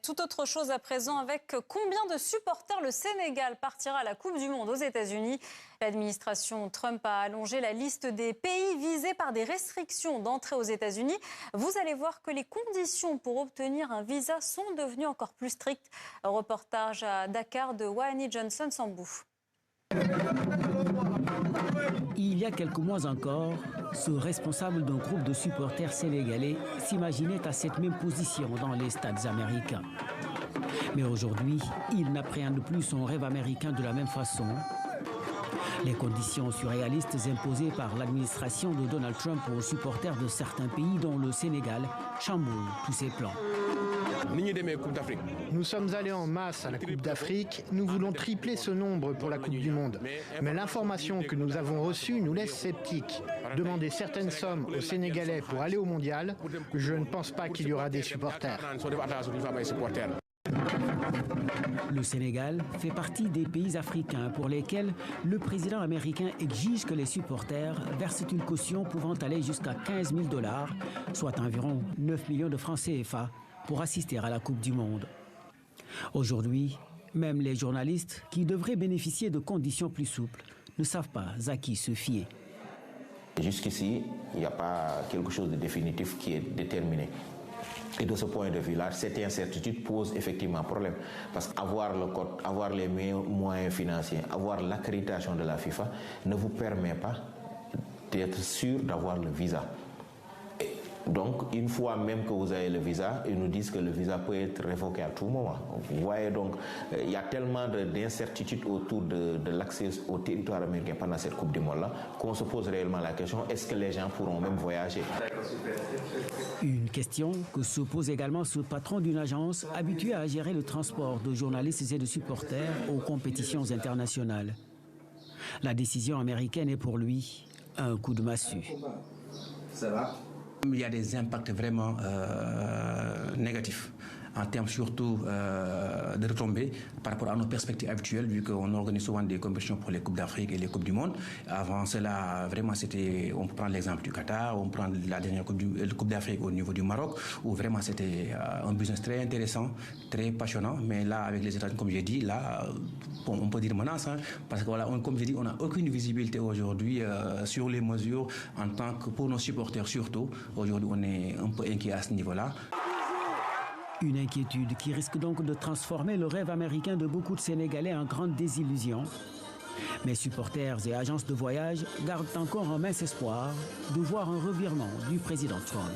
Tout autre chose à présent avec combien de supporters le Sénégal partira à la Coupe du Monde aux États-Unis. L'administration Trump a allongé la liste des pays visés par des restrictions d'entrée aux États-Unis. Vous allez voir que les conditions pour obtenir un visa sont devenues encore plus strictes. Reportage à Dakar de Wahani Johnson Sambou. Il y a quelques mois encore, ce responsable d'un groupe de supporters sénégalais s'imaginait à cette même position dans les stades américains. Mais aujourd'hui, il n'appréhende plus son rêve américain de la même façon. Les conditions surréalistes imposées par l'administration de Donald Trump aux supporters de certains pays, dont le Sénégal, chamboulent tous ses plans. Nous sommes allés en masse à la Coupe d'Afrique. Nous voulons tripler ce nombre pour la Coupe du Monde. Mais l'information que nous avons reçue nous laisse sceptiques. Demander certaines sommes aux Sénégalais pour aller au Mondial, je ne pense pas qu'il y aura des supporters. Le Sénégal fait partie des pays africains pour lesquels le président américain exige que les supporters versent une caution pouvant aller jusqu'à 15 000 $, soit environ 9 millions de francs CFA, pour assister à la Coupe du Monde. Aujourd'hui, même les journalistes, qui devraient bénéficier de conditions plus souples, ne savent pas à qui se fier. Jusqu'ici, il n'y a pas quelque chose de définitif qui est déterminé. Et de ce point de vue-là, cette incertitude pose effectivement problème. Parce qu'avoir le code, avoir les moyens financiers, avoir l'accréditation de la FIFA ne vous permet pas d'être sûr d'avoir le visa. Donc, une fois même que vous avez le visa, ils nous disent que le visa peut être révoqué à tout moment. Vous voyez donc, il y a tellement d'incertitudes autour de l'accès au territoire américain pendant cette Coupe du Monde-là qu'on se pose réellement la question, est-ce que les gens pourront même voyager? Une question que se pose également ce patron d'une agence habitué à gérer le transport de journalistes et de supporters aux compétitions internationales. La décision américaine est pour lui un coup de massue. Ça va? Il y a des impacts vraiment négatifs en termes surtout de retombées par rapport à nos perspectives habituelles, vu qu'on organise souvent des compétitions pour les Coupes d'Afrique et les Coupes du Monde. Avant cela, vraiment, on peut prendre l'exemple du Qatar, on prend la dernière Coupe d'Afrique au niveau du Maroc, où vraiment c'était un business très intéressant, très passionnant. Mais là, avec les États-Unis, comme j'ai dit, là, bon, on peut dire menace, hein, parce que voilà, comme j'ai dit, on n'a aucune visibilité aujourd'hui sur les mesures en tant que pour nos supporters surtout. Aujourd'hui, on est un peu inquiet à ce niveau-là. Une inquiétude qui risque donc de transformer le rêve américain de beaucoup de Sénégalais en grande désillusion. Mais supporters et agences de voyage gardent encore un mince espoir de voir un revirement du président Trump.